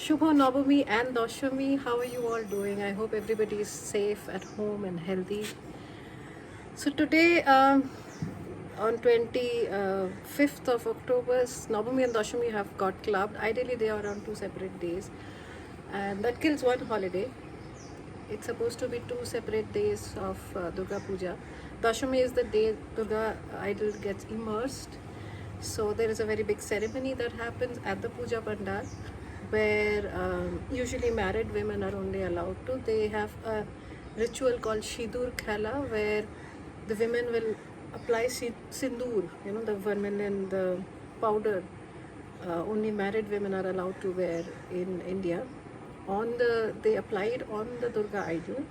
Shubha Navami and Dashami, how are you all doing? I hope everybody is safe at home and healthy. So today, on 25th of October, Navami and Dashami have got clubbed. Ideally, they are on two separate days, and that kills one holiday. It's supposed to be two separate days of Durga Puja. Dashami is the day Durga idol gets immersed. So there is a very big ceremony that happens at the Puja Pandal where usually married women are only allowed to. They have a ritual called Shidur Khala where the women will apply sindoor, the vermilion, the powder. Only married women are allowed to wear in India. They apply it on the Durga idol,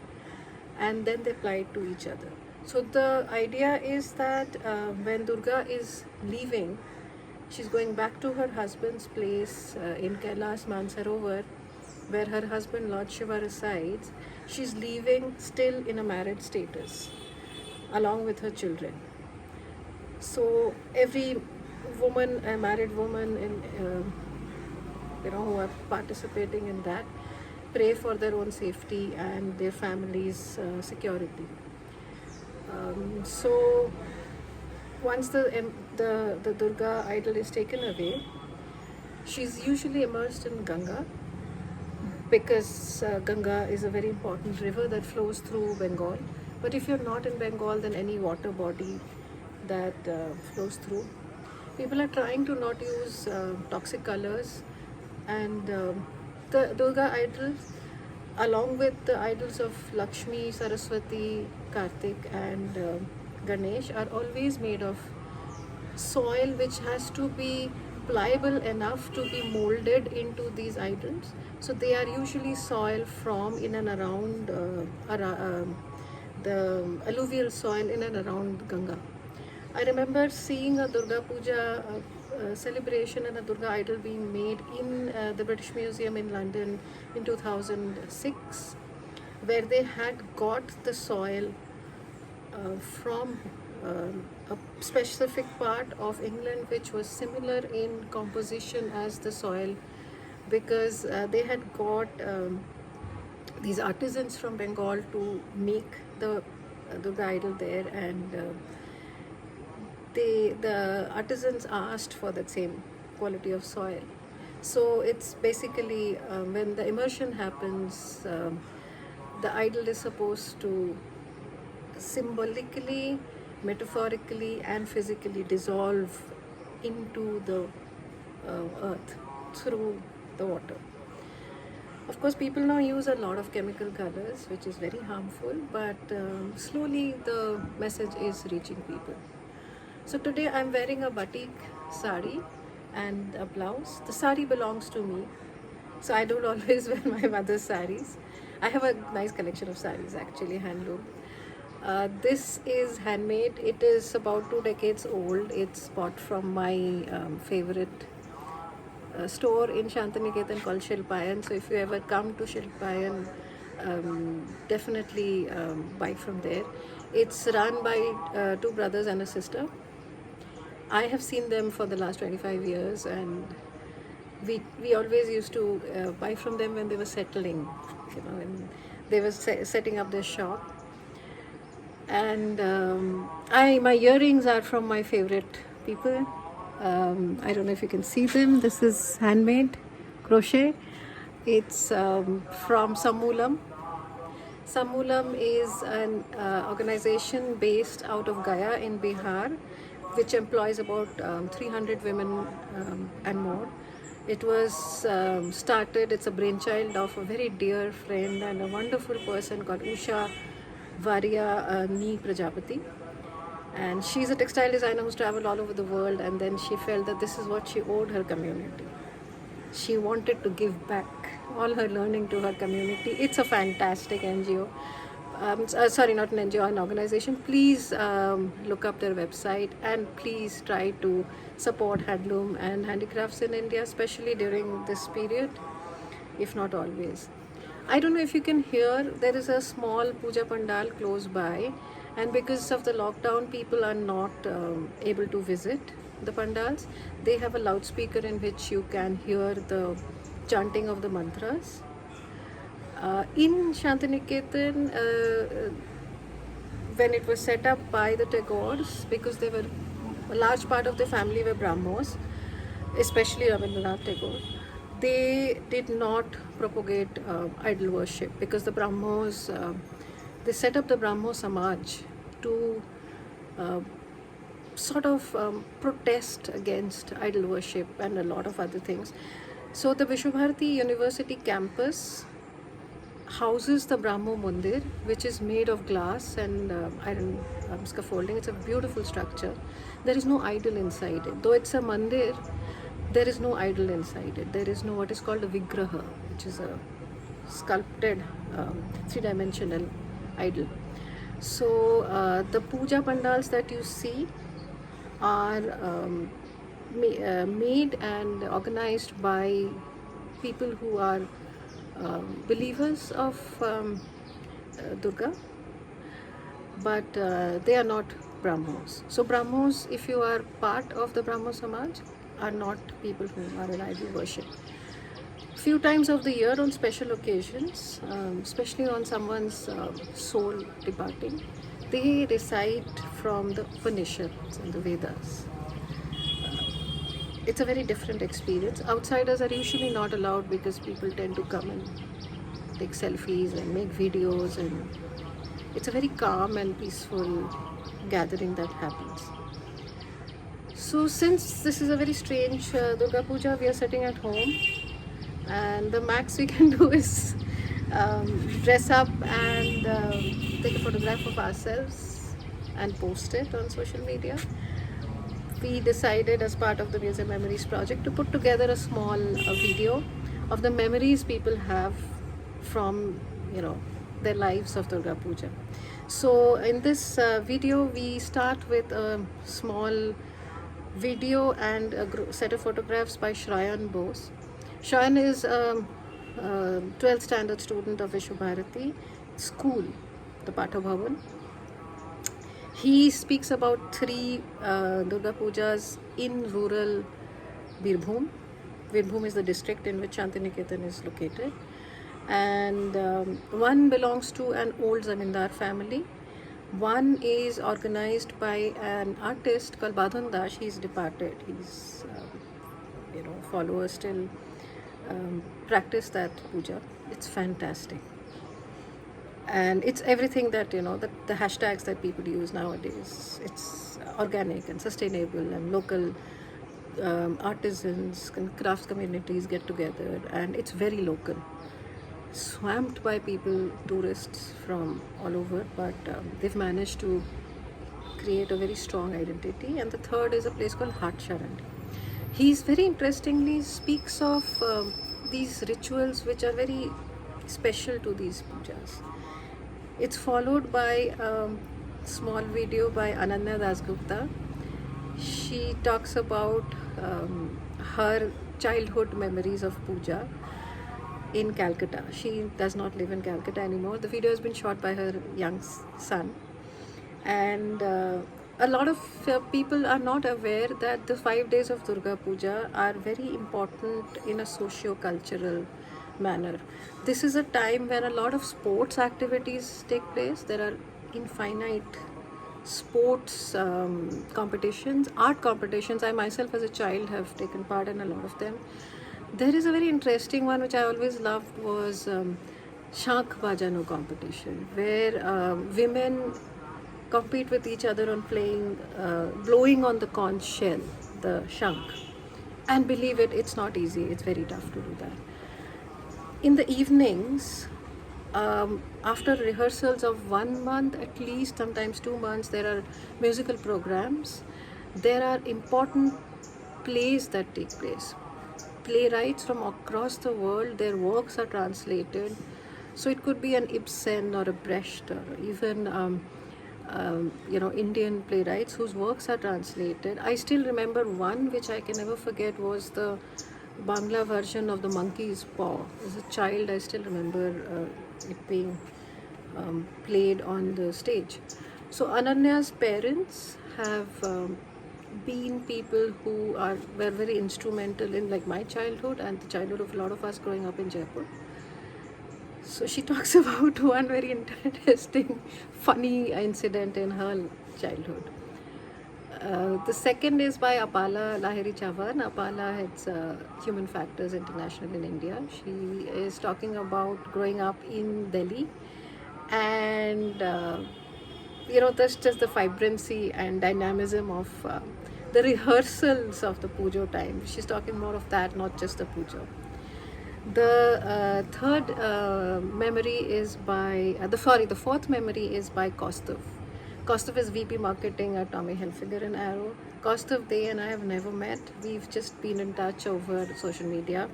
and then they apply it to each other. So the idea is that when Durga is leaving, she's going back to her husband's place in Kailash Mansarovar, where her husband Lord Shiva resides. She's leaving still in a married status, along with her children. So every woman, a married woman, who are participating in that, pray for their own safety and their family's security. So once the Durga idol is taken away, she's usually immersed in Ganga because Ganga is a very important river that flows through Bengal. But if you're not in Bengal, then any water body that flows through. People are trying to not use toxic colors, and the Durga idols, along with the idols of Lakshmi, Saraswati, Kartik, and Ganesh, are always made of soil which has to be pliable enough to be molded into these idols. So they are usually soil from in and around the alluvial soil in and around Ganga. I remember seeing a Durga Puja celebration and a Durga idol being made in the British Museum in London in 2006, where they had got the soil from a specific part of England which was similar in composition as the soil, because they had got these artisans from Bengal to make the Durga idol there, and the artisans asked for that same quality of soil. So it's basically when the immersion happens, the idol is supposed to symbolically, metaphorically, and physically dissolve into the earth through the water. Of course, people now use a lot of chemical colors, which is very harmful, but slowly the message is reaching people. So today I'm wearing a batik sari and a blouse. The sari belongs to me, so I don't always wear my mother's saris. I have a nice collection of saris, actually, handloom. This is handmade. It is about 2 decades old. It's bought from my favorite store in Shantiniketan called Shilpayan. So if you ever come to Shilpayan, definitely buy from there. It's run by two brothers and a sister. I have seen them for the last 25 years, and we always used to buy from them when they were settling, when they were setting up their shop. And my earrings are from my favorite people. I don't know if you can see them. This is handmade crochet. It's from Samulam. Samulam is an organization based out of Gaya in Bihar, which employs about 300 women and more. It was started, it's a brainchild of a very dear friend and a wonderful person called Usha Varia Ni Prajapati. And she's a textile designer who's traveled all over the world, and then she felt that this is what she owed her community. She wanted to give back all her learning to her community. It's a fantastic NGO. Sorry, not an NGO, an organization. Please look up their website, and please try to support handloom and handicrafts in India, especially during this period, if not always. I don't know if you can hear, there is a small puja pandal close by, and because of the lockdown, people are not able to visit the pandals. They have a loudspeaker in which you can hear the chanting of the mantras. In Shantiniketan, when it was set up by the Tagores, because they were a large part of the family were Brahmos, especially Rabindranath Tagore, they did not propagate idol worship, because the Brahmos, they set up the Brahmo Samaj to uh, sort of protest against idol worship and a lot of other things. So the Vishwabharati University campus houses the Brahmo Mandir, which is made of glass and iron scaffolding. It's a beautiful structure. There is no idol inside it. Though it's a mandir, there is no idol inside it. There is no what is called a vigraha, which is a sculpted three-dimensional idol. So the puja pandals that you see are made and organized by people who are believers of Durga, but they are not Brahmos. So Brahmos, if you are part of the Brahmo Samaj, are not people who are in idol worship. Few times of the year on special occasions, especially on someone's soul departing, they recite from the Upanishads and the Vedas. It's a very different experience. Outsiders are usually not allowed because people tend to come and take selfies and make videos, and it's a very calm and peaceful gathering that happens. So since this is a very strange Durga Puja, we are sitting at home, and the max we can do is dress up and take a photograph of ourselves and post it on social media. We decided, as part of the Museum Memories project, to put together a small video of the memories people have from their lives of Durga Puja. So in this video, we start with a small video and a set of photographs by Shrayan Bose. Shrayan is a 12th standard student of Vishwabharati school, the Patha Bhavan. He speaks about 3 Durga Pujas in rural Birbhum. Birbhum is the district in which Shantiniketan is located. And one belongs to an old zamindar family. One is organized by an artist called Badhan Das. He's departed. His followers still practice that puja. It's fantastic. And it's everything that the hashtags that people use nowadays. It's organic and sustainable, and local artisans and crafts communities get together, and it's very local, swamped by people, tourists from all over, but they've managed to create a very strong identity. And the third is a place called Hat Sharandi. He's very interestingly speaks of these rituals which are very special to these pujas. It's followed by a small video by Ananya Dasgupta. She talks about her childhood memories of puja in Calcutta. She does not live in Calcutta anymore. The video has been shot by her young son. And a lot of people are not aware that the 5 days of Durga Puja are very important in a socio-cultural manner. This is a time when a lot of sports activities take place. There are infinite sports competitions, art competitions. I myself as a child have taken part in a lot of them. There is a very interesting one which I always loved, was Shankh Bajano competition, where women compete with each other on playing, blowing on the conch shell, the shankh. And believe it, it's not easy. It's very tough to do that. In the evenings, after rehearsals of 1 month, at least sometimes 2 months, there are musical programs. There are important plays that take place. Playwrights from across the world, their works are translated. So it could be an Ibsen or a Brecht, or even Indian playwrights whose works are translated. I still remember one which I can never forget was the Bangla version of The Monkey's Paw. As a child, I still remember it being played on the stage. So Ananya's parents have been people who were very instrumental in like my childhood and the childhood of a lot of us growing up in Jaipur. So she talks about one very interesting, funny incident in her childhood. The second is by Apala Lahiri Chavan. Apala heads Human Factors International in India. She is talking about growing up in Delhi, and that's just the vibrancy and dynamism of the rehearsals of the pujo time. She's talking more of that, not just the pujo. The third memory is by the fourth memory is by Kaustav. Kaustav is VP Marketing at Tommy Hilfiger in Arrow. Kaustav, they and I have never met. We've just been in touch over social media.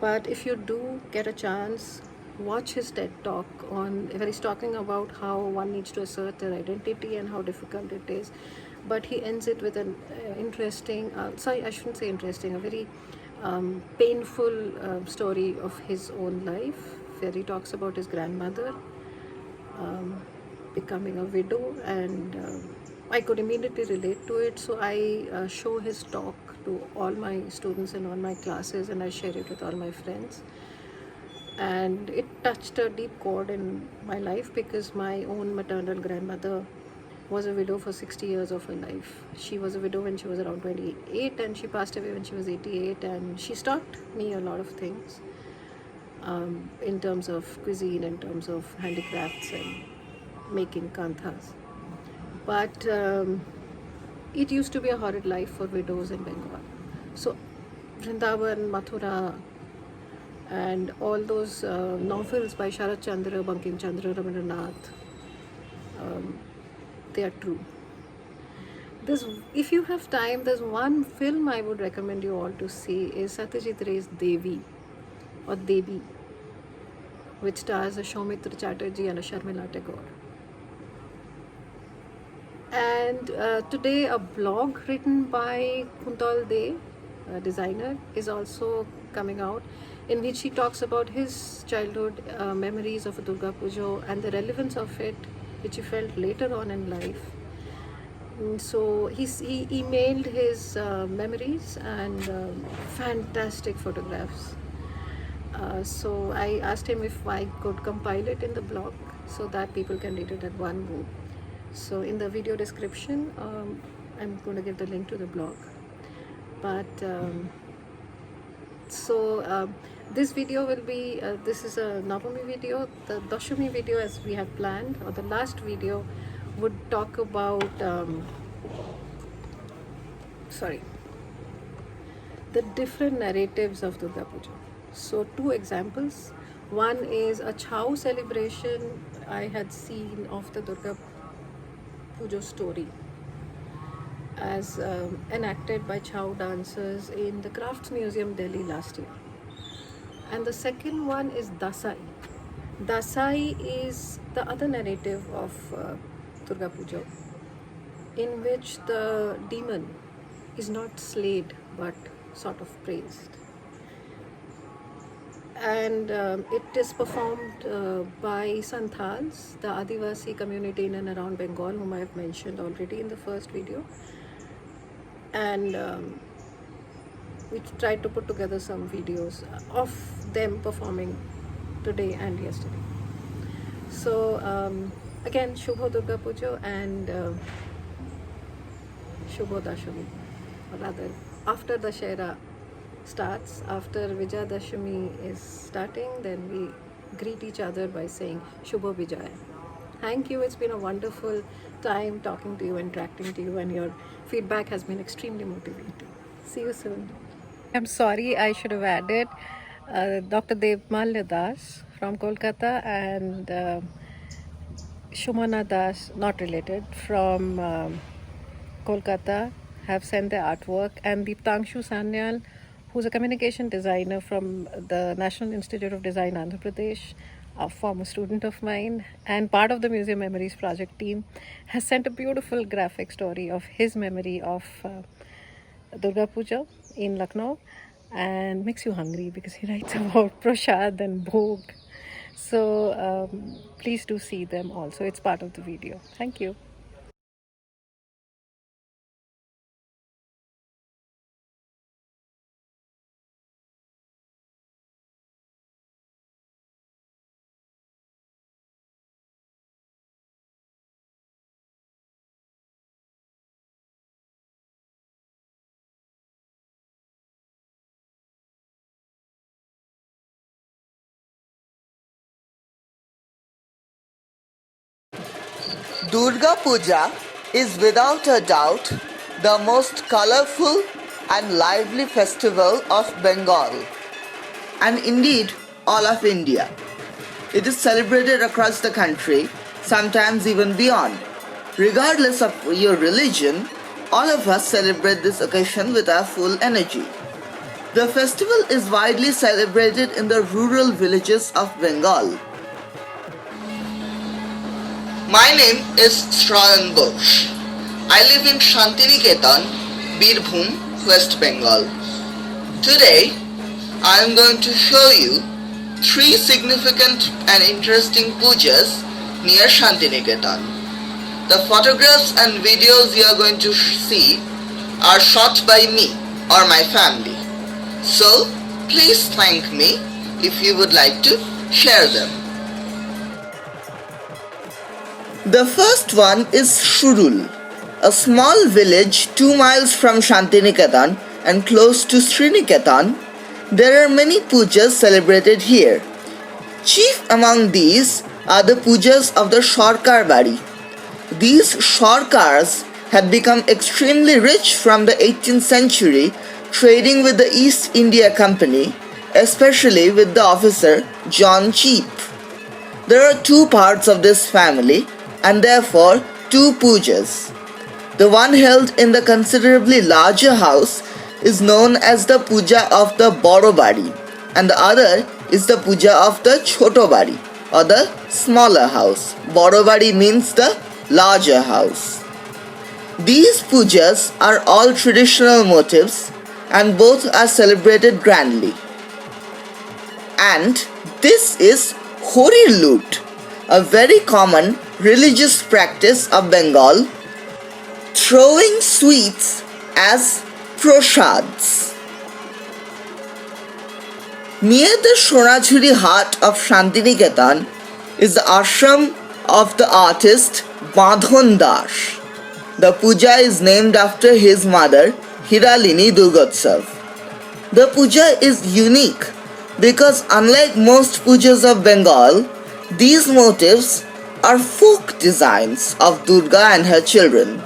But if you do get a chance, watch his TED talk on where he's talking about how one needs to assert their identity and how difficult it is. But he ends it with an interesting, sorry, I shouldn't say interesting, a very painful story of his own life, where he talks about his grandmother um, becoming a widow, and I could immediately relate to it. So I show his talk to all my students in all my classes, and I share it with all my friends. And it touched a deep chord in my life because my own maternal grandmother was a widow for 60 years of her life. She was a widow when she was around 28, and she passed away when she was 88, and she's taught me a lot of things in terms of cuisine, in terms of handicrafts and making kanthas. But it used to be a horrid life for widows in Bengal. So Vrindavan, Mathura, and all those novels by Sharat Chandra, Bankim Chandra, Rabindranath, they are true. If you have time, there's one film I would recommend you all to see is Satyajit Ray's Devi or Devi, which stars a Saumitra Chatterjee and a Sharmila Tagore. And today a blog written by Kuntal De, a designer, is also coming out, in which he talks about his childhood memories of a Durga Pujo and the relevance of it, which he felt later on in life. So he emailed his memories and fantastic photographs. So I asked him if I could compile it in the blog so that people can read it at one go. So in the video description, I'm going to give the link to the blog. But this video will be, this is a Navami video. The Dashami video, as we have planned, or the last video, would talk about, the different narratives of Durga Puja. So two examples. One is a Chhau celebration I had seen of the Durga Puja story as enacted by Chhau dancers in the Crafts Museum, Delhi last year. And the second one is Dasai. Dasai is the other narrative of Durga Puja, in which the demon is not slayed but sort of praised. And it is performed by Santals, the Adivasi community in and around Bengal, whom I have mentioned already in the first video. And we tried to put together some videos of them performing today and yesterday. So again, Shubho Durga Puja and Shubho Dashami, or rather, after Dashera starts, after Vijayadashami is starting, then we greet each other by saying Shubho Vijaya. Thank you. It's been a wonderful time talking to you, interacting to you, and your feedback has been extremely motivating. See you soon. I'm sorry, I should have added Dr. Devmalya Das from Kolkata and Shumana Das, not related, from Kolkata, have sent their artwork, and Deeptangshu Sanyal, who's a communication designer from the National Institute of Design, Andhra Pradesh, a former student of mine and part of the Museum Memories project team, has sent a beautiful graphic story of his memory of Durga Puja in Lucknow, and makes you hungry because he writes about prasad and bhog. So please do see them also. It's part of the video. Thank you. Durga Puja is without a doubt the most colorful and lively festival of Bengal and indeed all of India. It is celebrated across the country, sometimes even beyond. Regardless of your religion, all of us celebrate this occasion with our full energy. The festival is widely celebrated in the rural villages of Bengal. My name is Shravan Bose. I live in Shantiniketan, Birbhum, West Bengal. Today, I am going to show you 3 significant and interesting pujas near Shantiniketan. The photographs and videos you are going to see are shot by me or my family. So, please thank me if you would like to share them. The first one is Shurul, a small village 2 miles from Shantiniketan and close to Sriniketan. There are many pujas celebrated here. Chief among these are the pujas of the Sarkar Bari. These Sarkars had become extremely rich from the 18th century trading with the East India Company, especially with the officer John Cheap. There are 2 parts of this family and therefore 2 pujas. The one held in the considerably larger house is known as the puja of the Boro Bari and the other is the puja of the Choto Bari or the smaller house. Boro Bari means the larger house. These pujas are all traditional motifs and both are celebrated grandly. And this is Hori Loot, a very common religious practice of Bengal, throwing sweets as proshads. Near the Sonachuri Hat of Shantiniketan is the ashram of the artist Badhon Das. The puja is named after his mother, Hiralini Durgotsav. The puja is unique because unlike most pujas of Bengal, these motifs are folk designs of Durga and her children.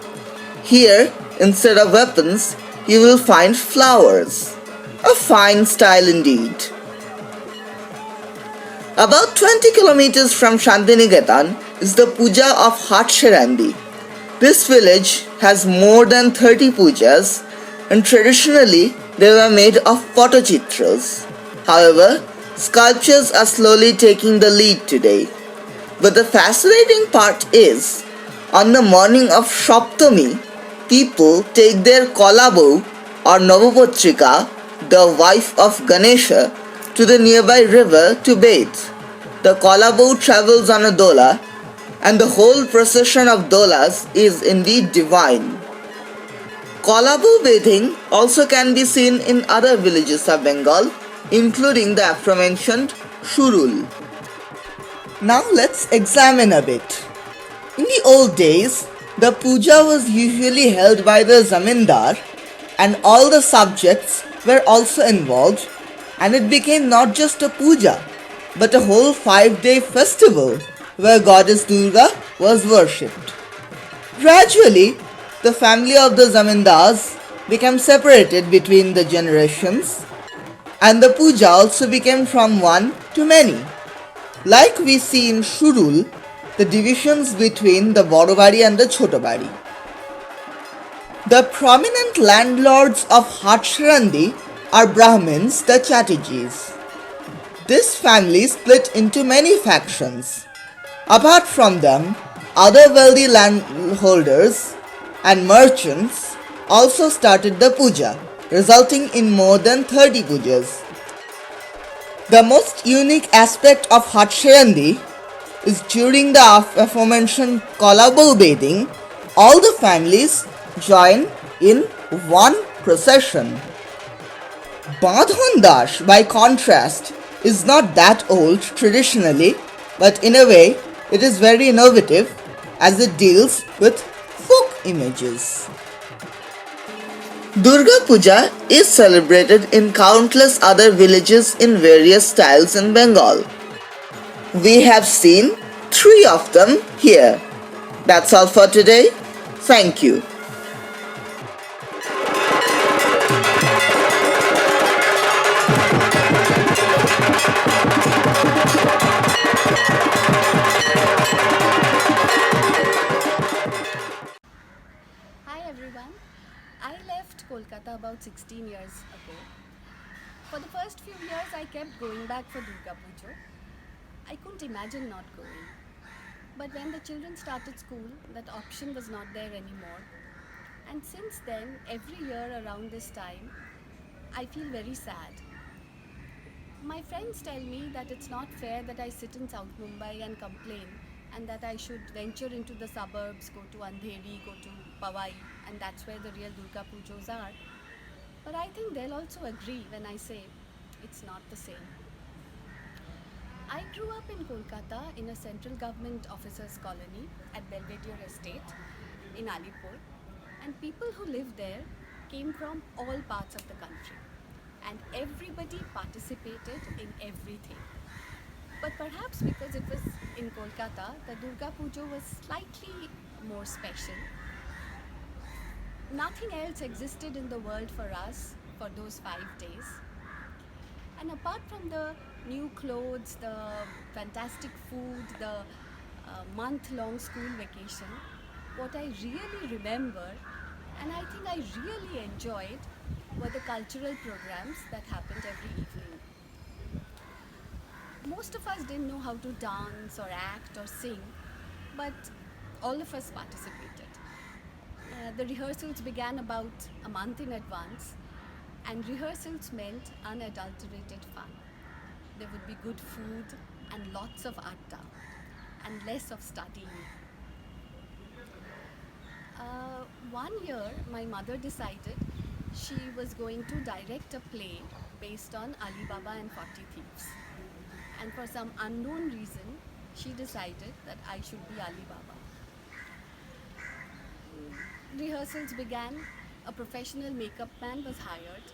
Here, instead of weapons, you will find flowers. A fine style indeed. About 20 kilometers from Shantiniketan is the puja of Hatsherandi. This village has more than 30 pujas and traditionally they were made of photochitras. However, sculptures are slowly taking the lead today. But the fascinating part is, on the morning of Shaptami, people take their Kolabau or Navapotrika, the wife of Ganesha, to the nearby river to bathe. The Kolabau travels on a dola and the whole procession of dolas is indeed divine. Kolabau bathing also can be seen in other villages of Bengal, including the aforementioned Shurul. Now let's examine a bit. In the old days, the puja was usually held by the zamindar and all the subjects were also involved, and it became not just a puja but a whole 5-day festival where goddess Durga was worshipped. Gradually, the family of the zamindars became separated between the generations and the puja also became from one to many. Like we see in Shurul, the divisions between the Boro Bari and the Choto Bari. The prominent landlords of Hatsherandi are Brahmins, the Chatterjees. This family split into many factions. Apart from them, other wealthy landholders and merchants also started the puja, resulting in more than 30 pujas. The most unique aspect of Hatsherandi is during the aforementioned Kolabau bathing, all the families join in one procession. Badhon Das, by contrast, is not that old traditionally, but in a way it is very innovative as it deals with folk images. Durga Puja is celebrated in countless other villages in various styles in Bengal. We have seen 3 of them here. That's all for today. Thank you. Hi everyone. I left Kolkata about 16 years ago. For the first few years, I kept going back for Durga Puja. I couldn't imagine not going. But when the children started school, that option was not there anymore. And since then, every year around this time, I feel very sad. My friends tell me that it's not fair that I sit in South Mumbai and complain, and that I should venture into the suburbs, go to Andheri, go to Powai, and that's where the real Durga Pujas are. But I think they'll also agree when I say it's not the same. I grew up in Kolkata in a central government officers' colony at Belvedere Estate in Alipur, and people who lived there came from all parts of the country, and everybody participated in everything. But perhaps because it was in Kolkata, the Durga Puja was slightly more special. Nothing else existed in the world for us for those 5 days. And apart from the new clothes, the fantastic food, the month-long school vacation, what I really remember, and I think I really enjoyed, were the cultural programs that happened every evening. Most of us didn't know how to dance or act or sing, but all of us participated. The rehearsals began about a month in advance, and rehearsals meant unadulterated fun. There would be good food and lots of atta and less of studying. One year, my mother decided she was going to direct a play based on Ali Baba and 40 Thieves. And for some unknown reason, she decided that I should be Ali Baba. Rehearsals began, a professional makeup man was hired,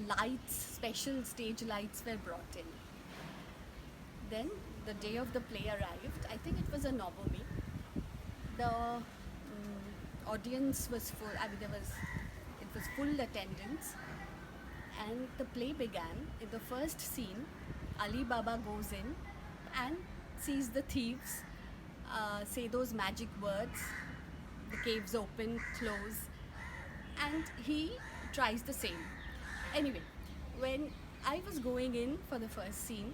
lights, special stage lights were brought in. Then the day of the play arrived. I think it was a Navami. The audience was full. It was full attendance, and the play began. In the first scene, Ali Baba goes in and sees the thieves say those magic words. The caves open, close, and he tries the same. Anyway, when I was going in for the first scene,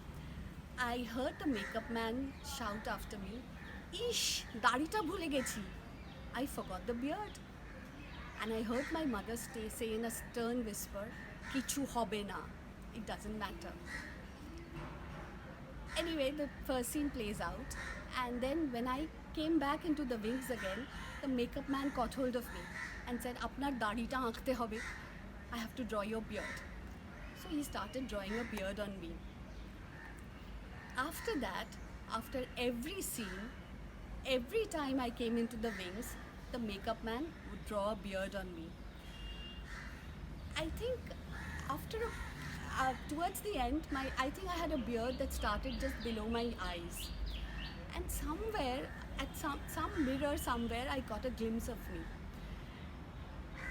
I heard the makeup man shout after me, "Ish, darita bhule gechi." I forgot the beard. And I heard my mother say in a stern whisper, "Kichu hobe na. It doesn't matter." Anyway, the first scene plays out, and then when I came back into the wings again, the makeup man caught hold of me and said, "Apnar darita ankte hobe. I have to draw your beard." So he started drawing a beard on me. After that, after every scene, every time I came into the wings, the makeup man would draw a beard on me. I think towards the end, I think I had a beard that started just below my eyes. And somewhere, at some mirror somewhere, I got a glimpse of me.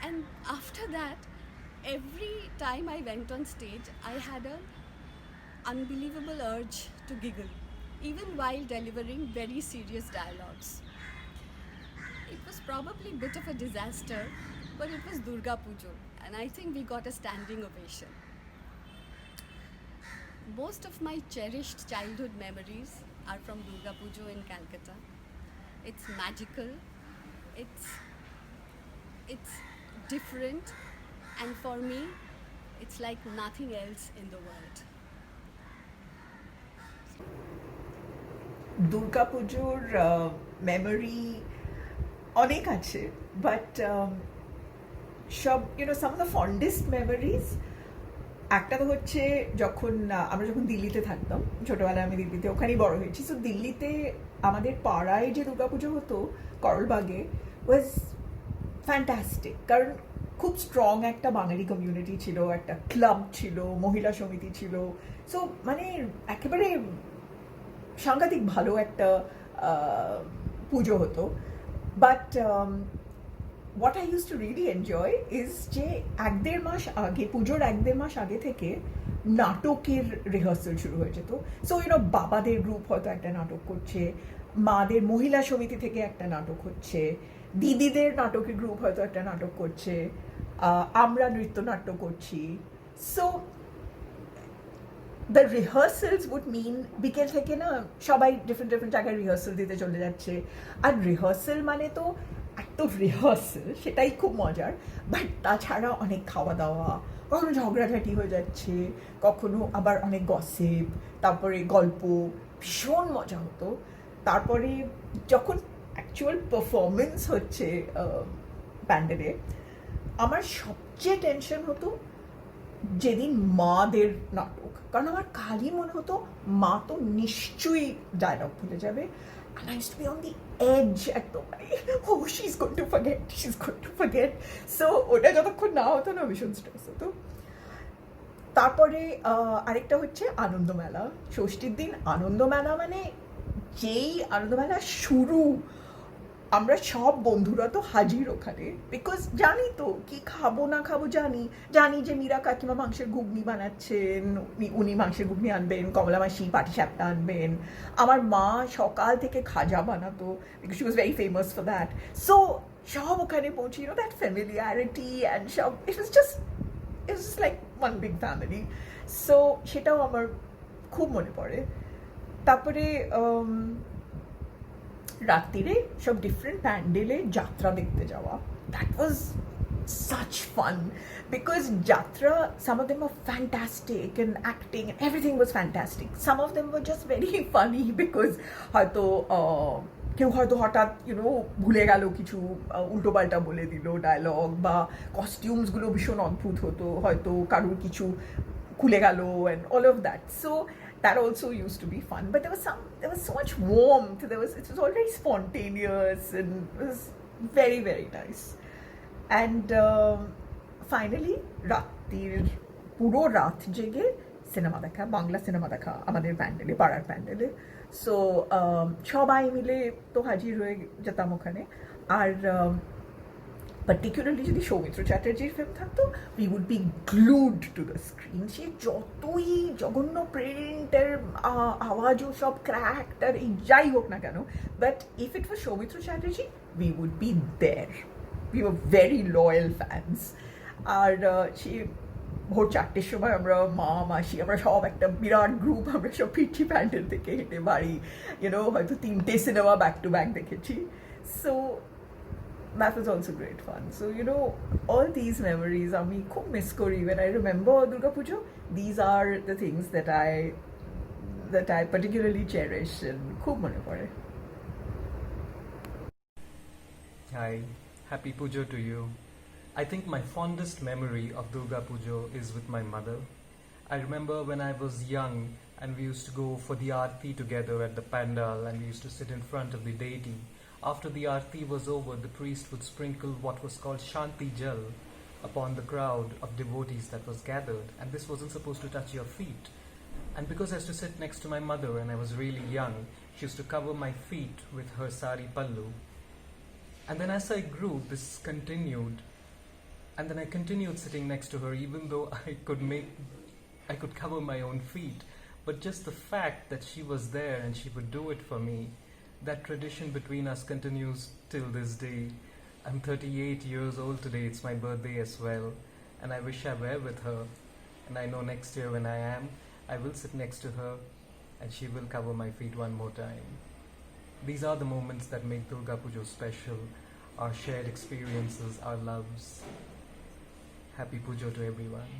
And after that, every time I went on stage, I had an unbelievable urge to giggle, even while delivering very serious dialogues. It was probably a bit of a disaster, but it was Durga Puja, and I think we got a standing ovation. Most of my cherished childhood memories are from Durga Puja in Calcutta. It's magical, it's different, and for me, it's like nothing else in the world. Durga পুজোর memory অনেক আছে but সব সাম of the ফন্ডেস্ট memories একটা তো হচ্ছে আমরা যখন দিল্লিতে থাকতাম, ছোটোবেলায় আমি দিল্লিতে ওখানেই বড় হয়েছি। সো দিল্লিতে আমাদের পাড়ায় যে দুর্গাপুজো হতো করলবাগে ওয়াজ ফ্যান্টাস্টিক, কারণ খুব স্ট্রং একটা বাঙালি কমিউনিটি ছিল, একটা ক্লাব ছিল, মহিলা সমিতি ছিল। সো মানে একেবারে সাংঘাতিক ভালো একটা পুজো হতো but what I use to really enjoy is যে এক দেড় মাস আগে, পুজোর এক দেড় মাস আগে থেকে নাটকের রিহার্সাল শুরু হয়ে যেত। সো বাবাদের গ্রুপ হয়তো একটা নাটক করছে, মাদের মহিলা সমিতি থেকে একটা নাটক হচ্ছে, দিদিদের নাটকের গ্রুপ হয়তো একটা নাটক করছে, আমরা নৃত্যনাট্য করছি। So the rehearsals would mean বিকেল থেকে না সবাই ডিফারেন্ট ডিফারেন্ট জায়গায় রিহার্সাল দিতে চলে যাচ্ছে। আর রিহার্সাল মানে তো এত রিহার্সাল, সেটাই খুব মজার। বাট তাছাড়া অনেক খাওয়া দাওয়া, কখনো ঝগড়াঝাটি হয়ে যাচ্ছে, কখনো আবার অনেক গসিপ, তারপরে গল্প, ভীষণ মজা হতো। তারপরে যখন অ্যাকচুয়াল পারফরমেন্স হচ্ছে প্যান্ডেলে, আমার সবচেয়ে টেনশন হতো যেদিন মাদের নাটক, কারণ আমার খালি মনে হতো মা তো নিশ্চয়ই ডায়লগ ভুলে যাবে। And I used to be on the edge একদম, oh she's going to forget, she's going to forget. So ওটা যতক্ষণ না হতো না ভীষণ স্ট্রেস হতো। তারপরে আরেকটা হচ্ছে আনন্দমেলা, ষষ্ঠীর দিন আনন্দমেলা। মানে যেই আনন্দমেলা শুরু, আমরা সব বন্ধুরা তো হাজির ওখানে, বিকজ জানি তো কি খাবো না খাবো, জানি যে মীরা কাকিমা মাংসের ঘুগনি বানাচ্ছেন, উনি মাংসের ঘুগনি আনবেন, কমলা মাসি পাটিসাপটা আনবেন, আমার মা সকাল থেকে খাজা বানাতো, because she was very famous for that. So সব ওখানে পৌঁছে, দ্যাট ফ্যামিলিয়ারিটি অ্যান্ড সব, it was just like one big family. So সেটাও আমার খুব মনে পড়ে। তারপরে রাত্রিরে সব ডিফারেন্ট প্যান্ডেলে যাত্রা দেখতে যাওয়া, that was such fun because Jatra, some of them were fantastic and acting and everything was fantastic. Some of them were just very funny because হয়তো কেউ হয়তো হঠাৎ ভুলে গেল কিছু, উল্টোপাল্টা বলে দিল ডায়লগ, বা কস্টিউমসগুলো ভীষণ অদ্ভুত হতো, হয়তো কারুর কিছু খুলে গেল and all of that. So that also used to be fun, but there was so much warmth, it was all very spontaneous and it was very very nice. And finally রাত্রির পুরো রাত জেগে সিনেমা দেখা, Bangla cinema দেখা আমাদের প্যান্ডেলে, পাড়ার প্যান্ডেলে। সো সবাই মিলে তো হাজির হয়ে যেতাম ওখানে। আর পার্টিকুলারলি যদি সৌমিত্র চ্যাটার্জির ফিল্ম থাকতো, we would be glued to the screen. সে যতই জঘন্য প্রিন্টের আওয়াজও সব ক্র্যাকড আর এই যাই হোক না কেন, but if it was Soumitra Chatterjee, we would be there. We were very loyal fans. আর সে ভোর 4টের সময় আমরা মা মাসি আমরা সব একটা বিরাট গ্রুপ, আমরা সব ফিরছি প্যান্ডেল থেকে হেঁটে বাড়ি, হয়তো 3টে সিনেমা ব্যাক টু ব্যাক দেখেছি। So that was also great fun. So all these memories আমি খুব মিস করি when I remember Durga Pujo. These are the things that I particularly cherish and খুব মনে পড়ে। Hi, happy Pujo to you. I think my fondest memory of Durga Pujo is with my mother. I remember when I was young and we used to go for the Aarti together at the pandal, and we used to sit in front of the deity. After the Aarti was over, the priest would sprinkle what was called Shanti Jal upon the crowd of devotees that was gathered, and this wasn't supposed to touch your feet. And because I used to sit next to my mother and I was really young, she used to cover my feet with her sari pallu. And then as I grew, this continued, and then I continued sitting next to her even though I could cover my own feet. But just the fact that she was there and she would do it for me, that tradition between us continues till this day. I'm 38 years old today, it's my birthday as well, and I wish I were with her. And I know next year when I am, I will sit next to her and she will cover my feet one more time. These are the moments that make Durga Pujo special, our shared experiences, our loves. Happy Pujo to everyone.